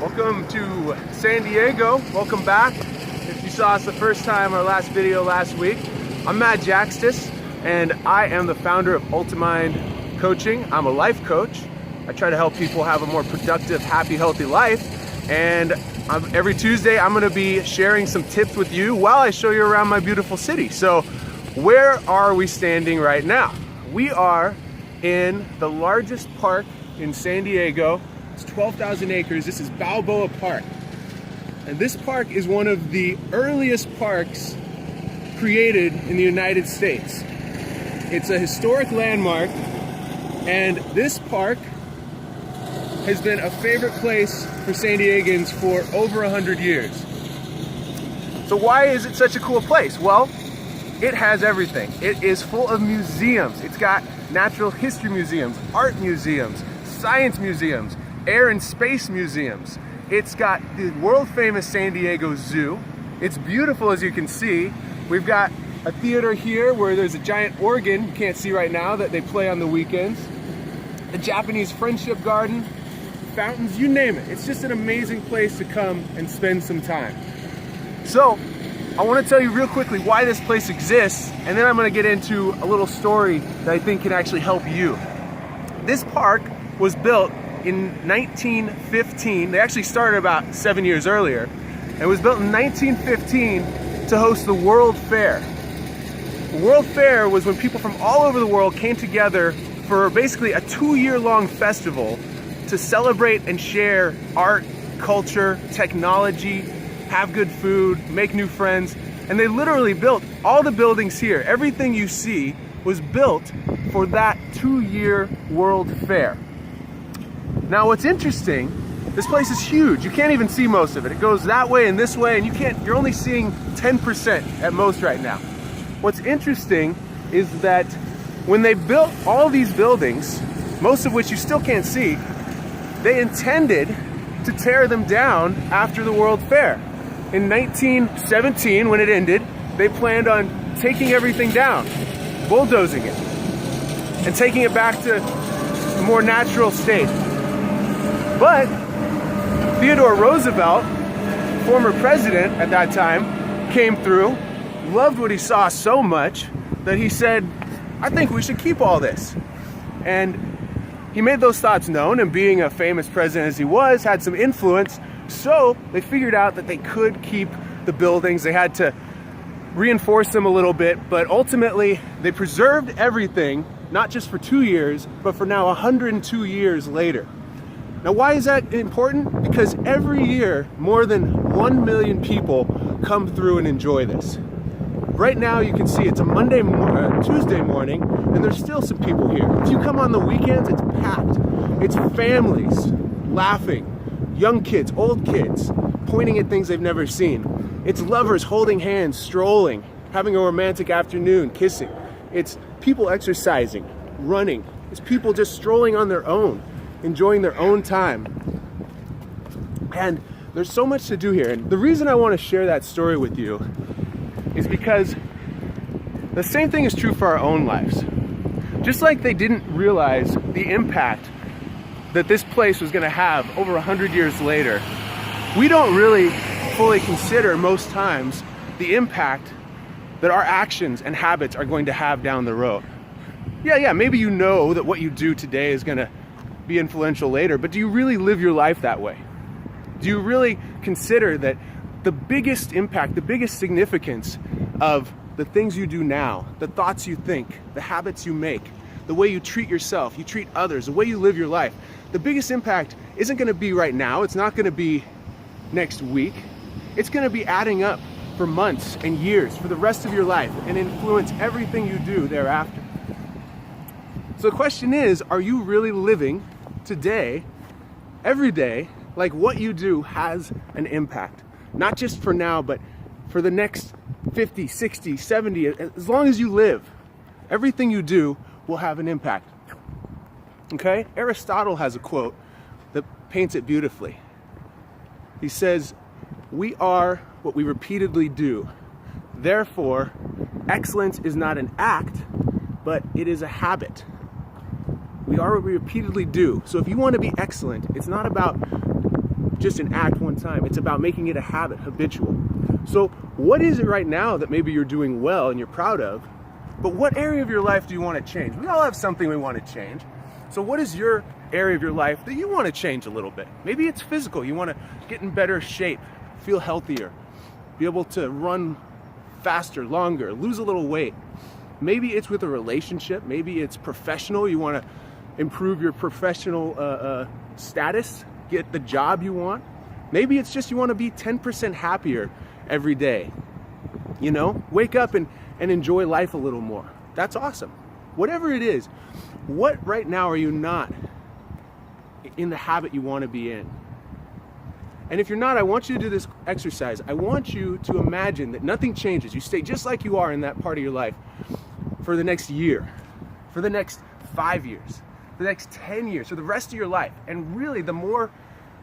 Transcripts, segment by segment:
Welcome to San Diego. Welcome back. If you saw us the first time, our last video last week, I'm Jakstis, and I am the founder of Ultimind Coaching. I'm a life coach. I try to help people have a more productive, happy, healthy life. And every Tuesday, I'm gonna be sharing some tips with you while I show you around my beautiful city. So where are we standing right now? We are in the largest park in San Diego. It's 12,000 acres. This is BALBOA Park. And this park is one of the earliest parks created in the United States. It's a historic landmark, and this park has been a favorite place for San Diegans for over 100 years. So why is it such a cool place? Well, it has everything. It is full of museums. It's got natural history museums, art museums, science museums, air and space museums. It's got the world famous San Diego Zoo. It's beautiful, as you can see. We've got a theater here where there's a giant organ, you can't see right now, that they play on the weekends. A Japanese friendship garden, fountains, you name it. It's just an amazing place to come and spend some time. So I want to tell you real quickly why this place exists, and then I'm going to get into a little story that I think can actually help you. This park was built in 1915. They actually started about 7 years earlier. It was built in 1915 to host the World Fair. The World Fair was when people from all over the world came together for basically a 2-year-long festival to celebrate and share art, culture, technology, have good food, make new friends. And they literally built all the buildings here. Everything you see was built for that 2-year World Fair. Now what's interesting, this place is huge. You can't even see most of it. It goes that way and this way, and you're only seeing 10% at most right now. What's interesting is that when they built all these buildings, most of which you still can't see, they intended to tear them down after the World Fair. In 1917, when it ended, they planned on taking everything down, bulldozing it, and taking it back to a more natural state. But Theodore Roosevelt, former president at that time, came through, loved what he saw so much that he said, I think we should keep all this. And he made those thoughts known, and being a famous president as he was, had some influence. So they figured out that they could keep the buildings. They had to reinforce them a little bit, but ultimately they preserved everything, not just for 2 years, but for now 102 years later. Now, why is that important? Because every year, more than 1 million people come through and enjoy this. Right now, you can see it's a Tuesday morning, and there's still some people here. If you come on the weekends, it's packed. It's families laughing, young kids, old kids, pointing at things they've never seen. It's lovers holding hands, strolling, having a romantic afternoon, kissing. It's people exercising, running. It's people just strolling on their own, enjoying their own time. And there's so much to do here. And the reason I want to share that story with you is because the same thing is true for our own lives. Just like they didn't realize the impact that this place was going to have over 100 years later, we don't really fully consider most times the impact that our actions and habits are going to have down the road. Yeah, maybe you know that what you do today is going to be influential later, but do you really live your life that way? Do you really consider that the biggest impact, the biggest significance of the things you do now, the thoughts you think, the habits you make, the way you treat yourself, you treat others, the way you live your life, the biggest impact isn't going to be right now, it's not going to be next week, it's going to be adding up for months and years, for the rest of your life, and influence everything you do thereafter. So the question is, are you really living today, every day, like what you do has an impact? Not just for now, but for the next 50, 60, 70, as long as you live, everything you do will have an impact. Okay? Aristotle has a quote that paints it beautifully. He says, "We are what we repeatedly do. Therefore, excellence is not an act, but it is a habit." We are what we repeatedly do. So if you want to be excellent, it's not about just an act one time. It's about making it a habit, habitual. So what is it right now that maybe you're doing well and you're proud of, but what area of your life do you want to change? We all have something we want to change. So what is your area of your life that you want to change a little bit? Maybe it's physical. You want to get in better shape, feel healthier, be able to run faster, longer, lose a little weight. Maybe it's with a relationship. Maybe it's professional. You want to improve your professional status, get the job you want. Maybe it's just you want to be 10% happier every day. You know, wake up and enjoy life a little more. That's awesome. Whatever it is, what right now are you not in the habit you want to be in? And if you're not, I want you to do this exercise. I want you to imagine that nothing changes. You stay just like you are in that part of your life for the next year, for the next 5 years, for the next 10 years, for the rest of your life. And really, the more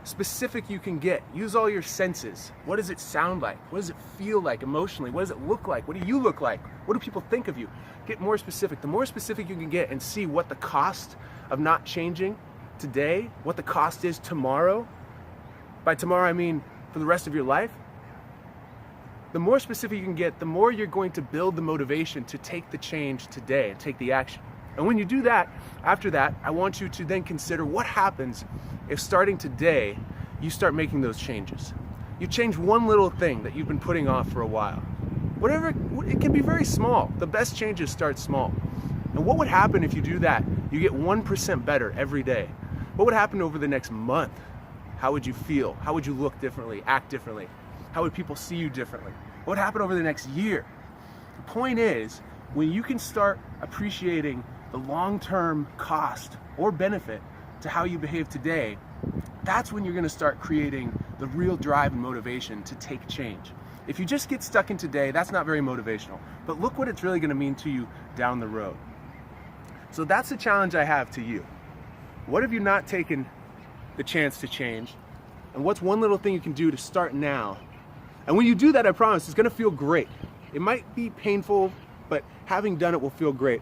specific you can get, use all your senses. What does it sound like? What does it feel like emotionally? What does it look like? What do you look like? What do people think of you? Get more specific. The more specific you can get and see what the cost of not changing today, what the cost is tomorrow. By tomorrow, I mean for the rest of your life. The more specific you can get, the more you're going to build the motivation to take the change today and take the action. And when you do that, after that, I want you to then consider what happens if starting today, you start making those changes. You change one little thing that you've been putting off for a while. Whatever, it can be very small. The best changes start small. And what would happen if you do that? You get 1% better every day. What would happen over the next month? How would you feel? How would you look differently, act differently? How would people see you differently? What would happen over the next year? The point is, when you can start appreciating the long-term cost or benefit to how you behave today, that's when you're going to start creating the real drive and motivation to take change. If you just get stuck in today, that's not very motivational. But look what it's really going to mean to you down the road. So that's the challenge I have to you. What have you not taken the chance to change? And what's one little thing you can do to start now? And when you do that, I promise, it's going to feel great. It might be painful, but having done it will feel great.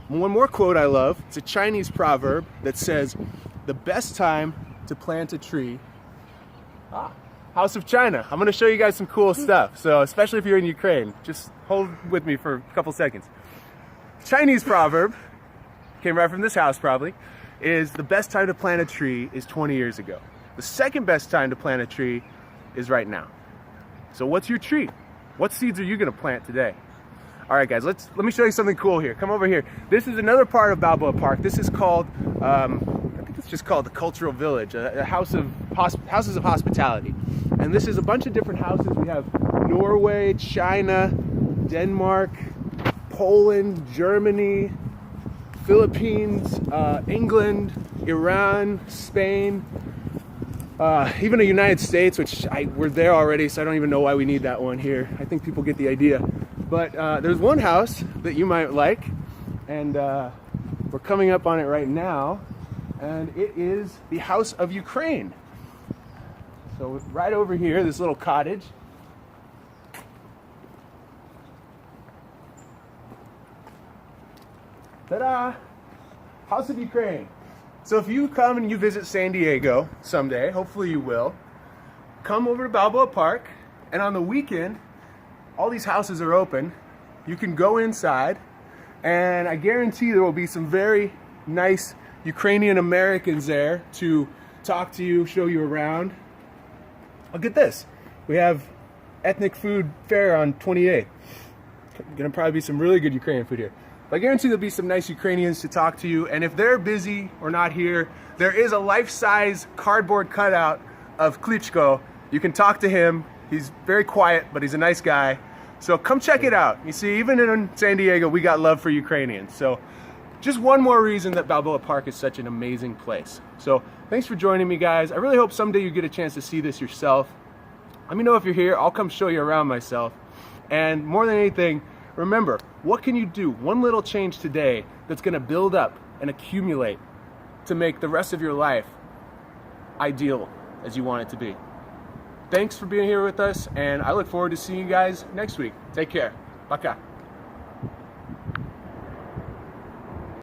One more quote I love. It's a Chinese proverb that says, the best time to plant a tree. House of China. I'm going to show you guys some cool stuff. So especially if you're in Ukraine, just hold with me for a couple seconds. Chinese proverb, came right from this house probably, is the best time to plant a tree is 20 years ago. The second best time to plant a tree is right now. So what's your tree? What seeds are you going to plant today? All right, guys, let me show you something cool here. Come over here. This is another part of Balboa Park. This is called, I think it's just called the Cultural Village, a house of houses of hospitality. And this is a bunch of different houses. We have Norway, China, Denmark, Poland, Germany, Philippines, England, Iran, Spain, even the United States, which we're there already, so I don't even know why we need that one here. I think people get the idea. But there's one house that you might like, and we're coming up on it right now, and it is the House of Ukraine. So right over here, this little cottage. Ta-da! House of Ukraine. So if you come and you visit San Diego someday, hopefully you will, come over to Balboa Park, and on the weekend, all these houses are open. You can go inside, and I guarantee there will be some very nice Ukrainian Americans there to talk to you, show you around. Look at this. We have ethnic food fair on 28th. Gonna probably be some really good Ukrainian food here. But I guarantee there'll be some nice Ukrainians to talk to you, and if they're busy or not here, there is a life-size cardboard cutout of Klitschko. You can talk to him. He's very quiet, but he's a nice guy. So come check it out. You see, even in San Diego, we got love for Ukrainians. So just one more reason that Balboa Park is such an amazing place. So thanks for joining me, guys. I really hope someday you get a chance to see this yourself. Let me know if you're here. I'll come show you around myself. And more than anything, remember, what can you do? One little change today that's going to build up and accumulate to make the rest of your life ideal as you want it to be. Thanks for being here with us, and I look forward to seeing you guys next week. Take care. Пока.